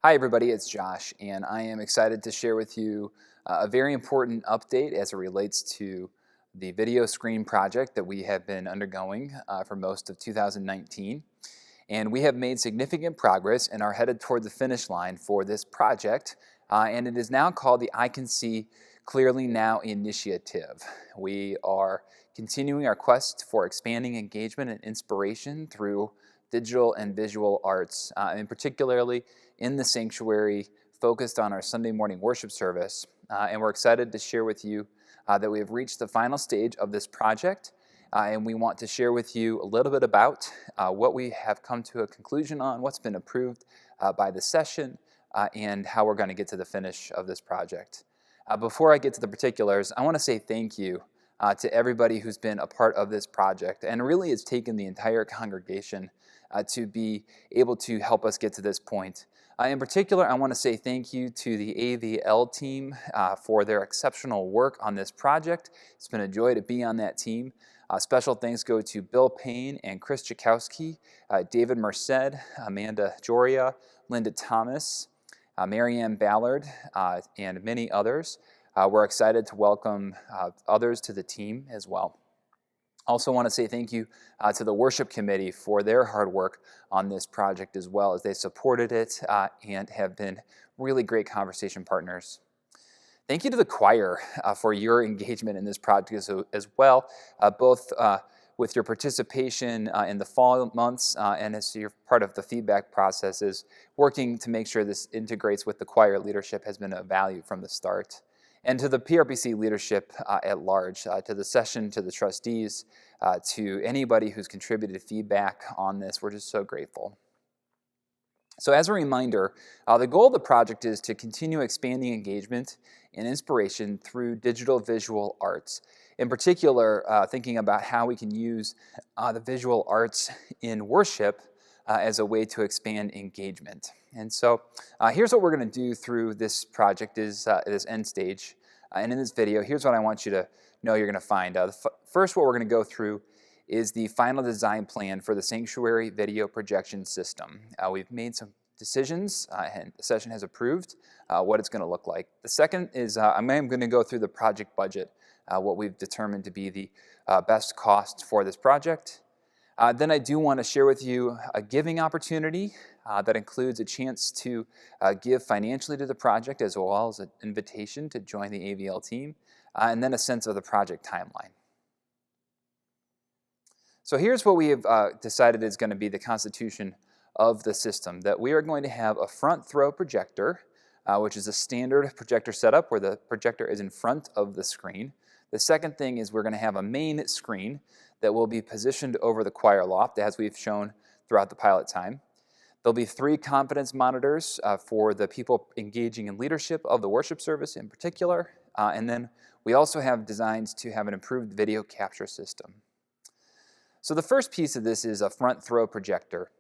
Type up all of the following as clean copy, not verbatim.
Hi everybody, it's Josh, and I am excited to share with you a very important update as it relates to the video screen project that we have been undergoing for most of 2019. And we have made significant progress and are headed toward the finish line for this project, and it is now called the I Can See Clearly Now Initiative. We are continuing our quest for expanding engagement and inspiration through digital and visual arts, and particularly in the sanctuary focused on our Sunday morning worship service. And we're excited to share with you that we have reached the final stage of this project, and we want to share with you a little bit about what we have come to a conclusion on, what's been approved by the session, and how we're going to get to the finish of this project. Before I get to the particulars, I want to say thank you to everybody who's been a part of this project, and really it's taken the entire congregation to be able to help us get to this point. In particular, I want to say thank you to the AVL team for their exceptional work on this project. It's been a joy to be on that team. Special thanks go to Bill Payne and Chris Chakowski, David Merced, Amanda Joria, Linda Thomas, Marianne Ballard, and many others. We're excited to welcome others to the team as well. Also want to say thank you to the worship committee for their hard work on this project as well, as they supported it and have been really great conversation partners. Thank you to the choir for your engagement in this project as well, both with your participation in the fall months and as you're part of the feedback processes. Working to make sure this integrates with the choir leadership has been a value from the start. And to the PRPC leadership at large, to the session, to the trustees, to anybody who's contributed feedback on this, we're just so grateful. So as a reminder, the goal of the project is to continue expanding engagement and inspiration through digital visual arts. In particular, thinking about how we can use the visual arts in worship as a way to expand engagement. And so here's what we're going to do through this project, this end stage. And in this video, here's what I want you to know you're going to find. First, what we're going to go through is the final design plan for the sanctuary video projection system. We've made some decisions, and the session has approved what it's going to look like. The second is I'm going to go through the project budget, what we've determined to be the best cost for this project. Then I do want to share with you a giving opportunity that includes a chance to give financially to the project as well as an invitation to join the AVL team, and then a sense of the project timeline. So here's what we have decided is going to be the constitution of the system, that we are going to have a front throw projector, which is a standard projector setup where the projector is in front of the screen. The second thing is we're going to have a main screen that will be positioned over the choir loft, as we've shown throughout the pilot time. There'll be 3 confidence monitors for the people engaging in leadership of the worship service in particular. And then we also have designs to have an improved video capture system. So the first piece of this is a front throw projector.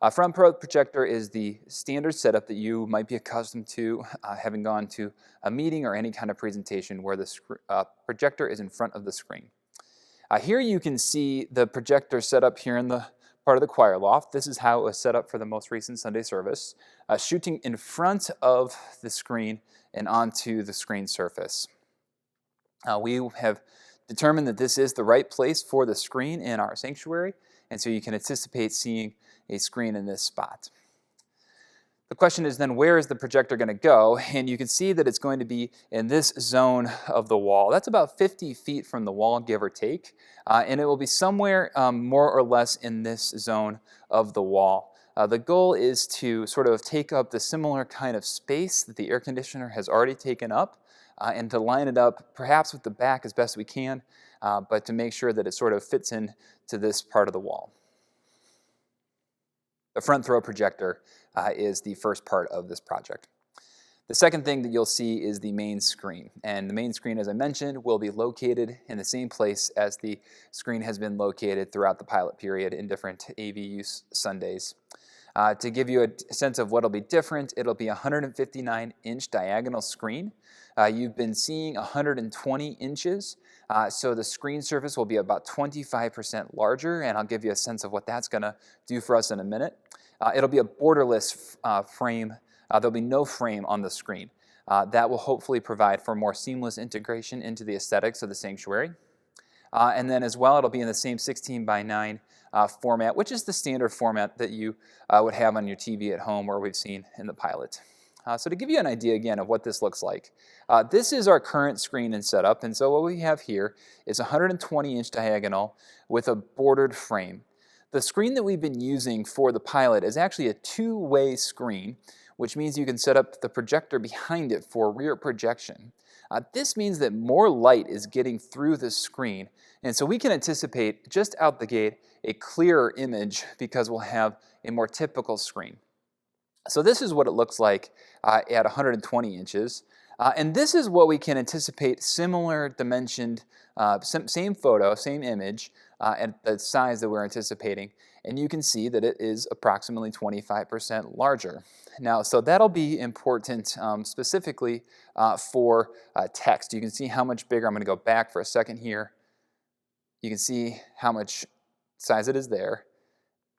A front throw projector is the standard setup that you might be accustomed to having gone to a meeting or any kind of presentation where the projector is in front of the screen. Here you can see the projector set up here in the part of the choir loft. This is how it was set up for the most recent Sunday service, shooting in front of the screen and onto the screen surface. We have determined that this is the right place for the screen in our sanctuary, and so you can anticipate seeing a screen in this spot. The question is then, where is the projector going to go? And you can see that it's going to be in this zone of the wall. That's about 50 feet from the wall, give or take, and it will be somewhere more or less in this zone of the wall. The goal is to sort of take up the similar kind of space that the air conditioner has already taken up, and to line it up perhaps with the back as best we can, but to make sure that it sort of fits in to this part of the wall. The front throw projector is the first part of this project. The second thing that you'll see is the main screen. And the main screen, as I mentioned, will be located in the same place as the screen has been located throughout the pilot period in different AVU Sundays. To give you a sense of what'll be different, it'll be a 159-inch diagonal screen. You've been seeing 120 inches, so the screen surface will be about 25% larger, and I'll give you a sense of what that's going to do for us in a minute. It'll be a borderless frame there'll be no frame on the screen. That will hopefully provide for more seamless integration into the aesthetics of the sanctuary. And then as well, it'll be in the same 16 by 9 format, which is the standard format that you would have on your TV at home, or we've seen in the pilot. So to give you an idea again of what this looks like, this is our current screen and setup. And so what we have here is a 120-inch diagonal with a bordered frame. The screen that we've been using for the pilot is actually a two-way screen, which means you can set up the projector behind it for rear projection. This means that more light is getting through the screen, and so we can anticipate just out the gate a clearer image because we'll have a more typical screen. So this is what it looks like at 120 inches. And this is what we can anticipate similar dimensioned, same photo, same image at the size that we're anticipating. And you can see that it is approximately 25% larger. Now, so that'll be important specifically for text. You can see how much bigger. I'm going to go back for a second here. You can see how much size it is there.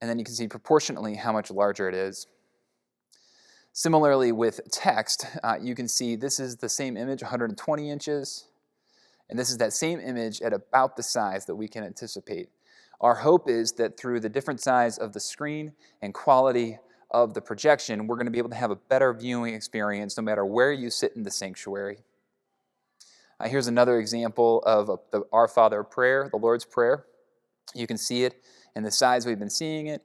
And then you can see proportionately how much larger it is. Similarly with text, you can see this is the same image, 120 inches, and this is that same image at about the size that we can anticipate. Our hope is that through the different size of the screen and quality of the projection, we're going to be able to have a better viewing experience no matter where you sit in the sanctuary. Here's another example of the Our Father prayer, the Lord's Prayer. You can see it in the size we've been seeing it,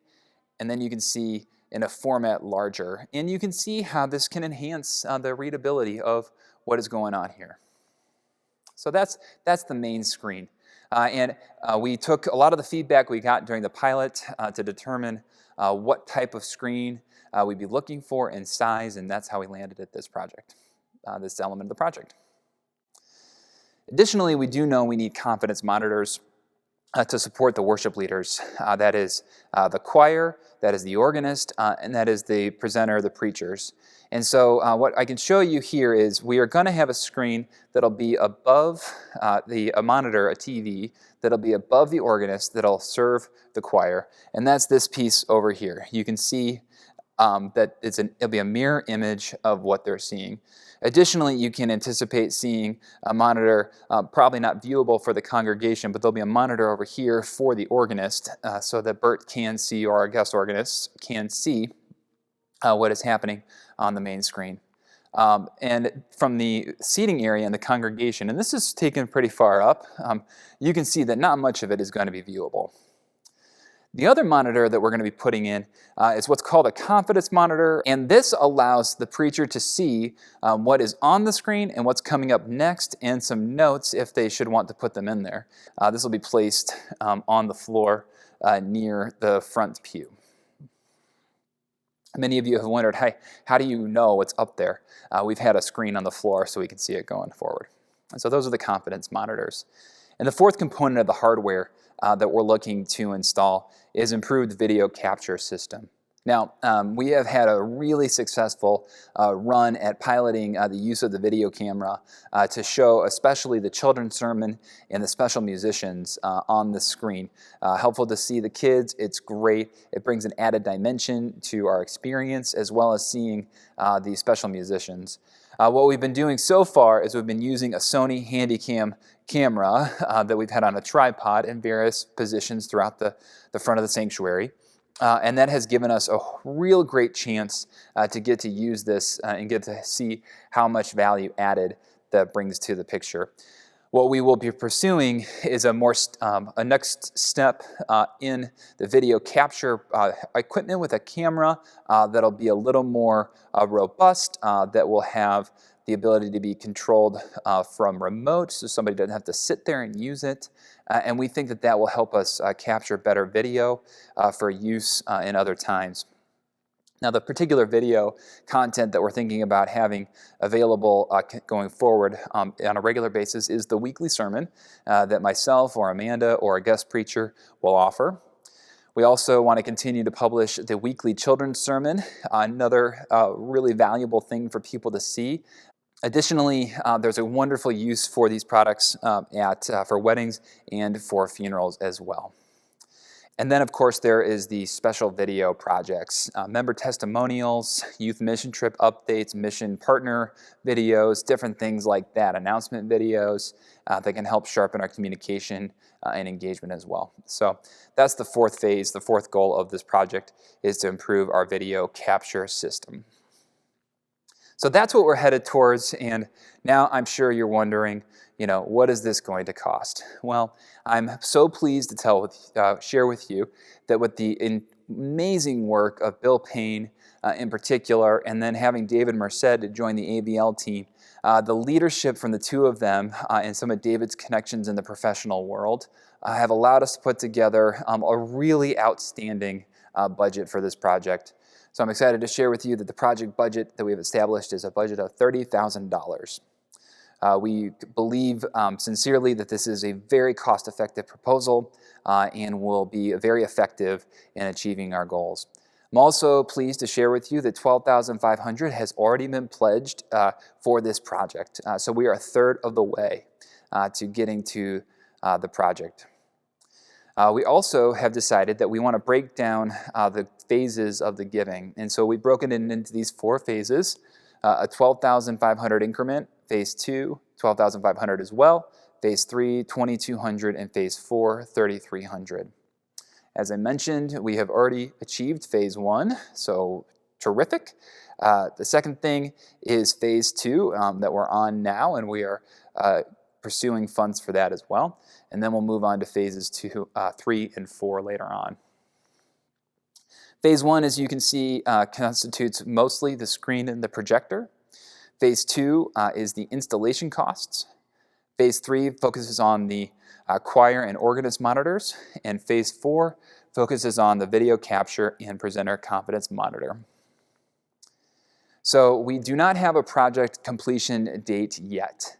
and then you can see in a format larger. And you can see how this can enhance the readability of what is going on here. So that's the main screen. We took a lot of the feedback we got during the pilot to determine what type of screen we'd be looking for and size, and that's how we landed at this project, this element of the project. Additionally, we do know we need confidence monitors to support the worship leaders. That is the choir, that is the organist, and that is the presenter, the preachers. And so what I can show you here is we are going to have a screen that'll be above a monitor, a TV, that'll be above the organist, that'll serve the choir. And that's this piece over here. You can see that it'll be a mirror image of what they're seeing. Additionally, you can anticipate seeing a monitor, probably not viewable for the congregation, but there'll be a monitor over here for the organist so that Bert can see, or our guest organist can see what is happening on the main screen. And from the seating area in the congregation, and this is taken pretty far up, you can see that not much of it is going to be viewable. The other monitor that we're going to be putting in is what's called a confidence monitor, and this allows the preacher to see what is on the screen and what's coming up next, and some notes if they should want to put them in there. This will be placed on the floor near the front pew. Many of you have wondered, hey, how do you know what's up there? We've had a screen on the floor so we can see it going forward. And so those are the confidence monitors. And the fourth component of the hardware that we're looking to install is improved video capture system. Now, we have had a really successful run at piloting the use of the video camera to show especially the children's sermon and the special musicians on the screen. Helpful to see the kids, it's great. It brings an added dimension to our experience as well as seeing the special musicians. What we've been doing so far is we've been using a Sony Handycam camera that we've had on a tripod in various positions throughout the front of the sanctuary. And that has given us a real great chance to get to use this and get to see how much value added that brings to the picture. What we will be pursuing is a next step in the video capture equipment with a camera that'll be a little more robust, that will have the ability to be controlled from remote, so somebody doesn't have to sit there and use it. And we think that that will help us capture better video for use in other times. Now, the particular video content that we're thinking about having available going forward on a regular basis is the weekly sermon that myself or Amanda or a guest preacher will offer. We also want to continue to publish the weekly children's sermon, another really valuable thing for people to see. Additionally, there's a wonderful use for these products for weddings and for funerals as well. And then, of course, there is the special video projects, member testimonials, youth mission trip updates, mission partner videos, different things like that, announcement videos that can help sharpen our communication and engagement as well. So that's the fourth phase. The fourth goal of this project is to improve our video capture system. So that's what we're headed towards, and now I'm sure you're wondering, what is this going to cost? Well, I'm so pleased to share with you that with the amazing work of Bill Payne in particular, and then having David Merced to join the AVL team, the leadership from the two of them and some of David's connections in the professional world have allowed us to put together a really outstanding budget for this project. So I'm excited to share with you that the project budget that we've established is a budget of $30,000. We believe sincerely that this is a very cost-effective proposal and will be very effective in achieving our goals. I'm also pleased to share with you that $12,500 has already been pledged for this project. So we are a third of the way to getting to the project. We also have decided that we want to break down the phases of the giving. And so we've broken it into these four phases, a $12,500 increment, phase 2, $12,500 as well, phase 3, $2,200, and phase 4, $3,300. As I mentioned, we have already achieved phase 1, so terrific. The second thing is phase 2 that we're on now, and we are pursuing funds for that as well. And then we'll move on to phases 2, 3, and 4 later on. Phase 1, as you can see, constitutes mostly the screen and the projector. Phase 2 is the installation costs. Phase 3 focuses on the choir and organist monitors. And phase 4 focuses on the video capture and presenter confidence monitor. So we do not have a project completion date yet.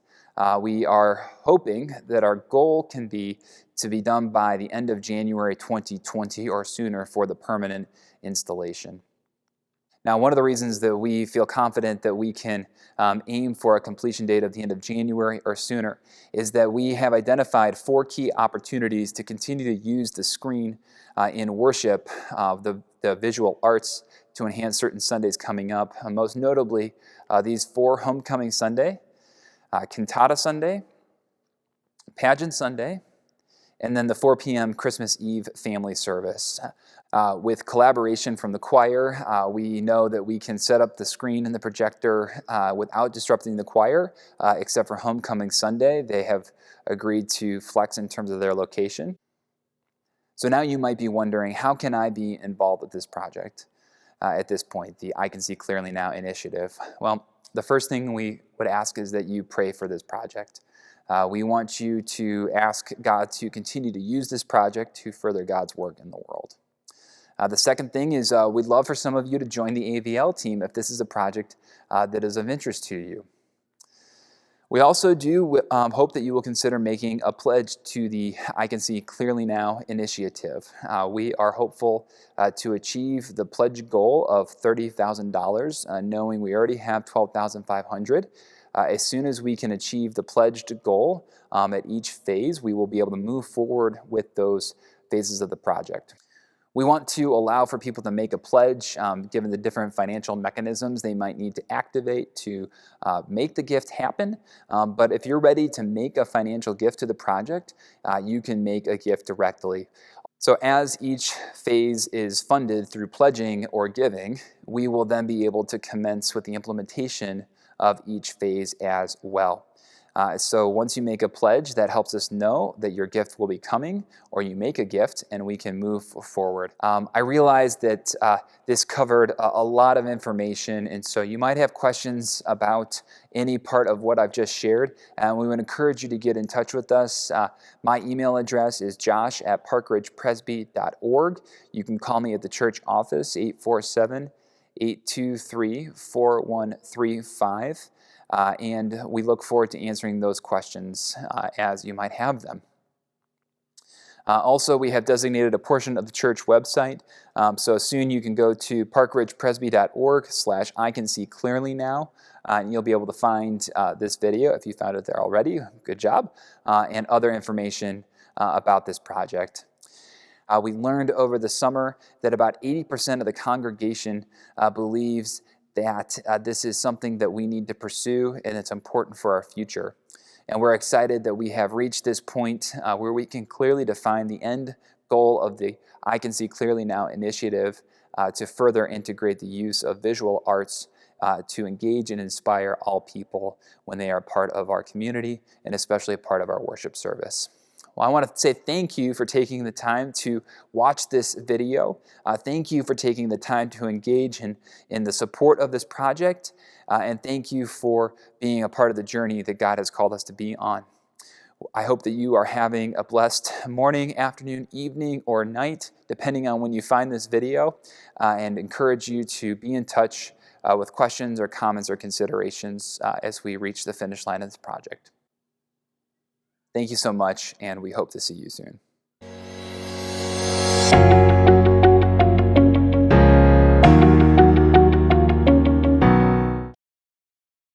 We are hoping that our goal can be to be done by the end of January 2020 or sooner for the permanent installation. Now, one of the reasons that we feel confident that we can aim for a completion date of the end of January or sooner is that we have identified 4 key opportunities to continue to use the screen in worship, the visual arts, to enhance certain Sundays coming up. Most notably, these 4: Homecoming Sunday, Cantata Sunday, Pageant Sunday, and then the 4 p.m. Christmas Eve family service. With collaboration from the choir, we know that we can set up the screen and the projector without disrupting the choir, except for Homecoming Sunday. They have agreed to flex in terms of their location. So now you might be wondering, how can I be involved with this project at this point, the I Can See Clearly Now initiative? Well, the first thing we would ask is that you pray for this project. We want you to ask God to continue to use this project to further God's work in the world. The second thing is we'd love for some of you to join the AVL team if this is a project that is of interest to you. We also do hope that you will consider making a pledge to the I Can See Clearly Now initiative. We are hopeful to achieve the pledge goal of $30,000, knowing we already have $12,500. As soon as we can achieve the pledged goal at each phase, we will be able to move forward with those phases of the project. We want to allow for people to make a pledge, given the different financial mechanisms they might need to activate to make the gift happen. But if you're ready to make a financial gift to the project, you can make a gift directly. So as each phase is funded through pledging or giving, we will then be able to commence with the implementation of each phase as well. So once you make a pledge, that helps us know that your gift will be coming, or you make a gift and we can move forward. I realize that this covered a lot of information, and so you might have questions about any part of what I've just shared, and we would encourage you to get in touch with us. My email address is josh@parkridgepresby.org. You can call me at the church office, 847-823-4135. And we look forward to answering those questions as you might have them. Also, we have designated a portion of the church website, so soon you can go to parkridgepresby.org/I-can-see-clearly-now, and you'll be able to find this video if you found it there already. Good job, and other information about this project. We learned over the summer that about 80% of the congregation believes that this is something that we need to pursue and it's important for our future. And we're excited that we have reached this point where we can clearly define the end goal of the I Can See Clearly Now initiative to further integrate the use of visual arts to engage and inspire all people when they are part of our community and especially a part of our worship service. Well, I want to say thank you for taking the time to watch this video. Thank you for taking the time to engage in the support of this project. And thank you for being a part of the journey that God has called us to be on. I hope that you are having a blessed morning, afternoon, evening, or night, depending on when you find this video, and encourage you to be in touch with questions or comments or considerations as we reach the finish line of this project. Thank you so much, and we hope to see you soon.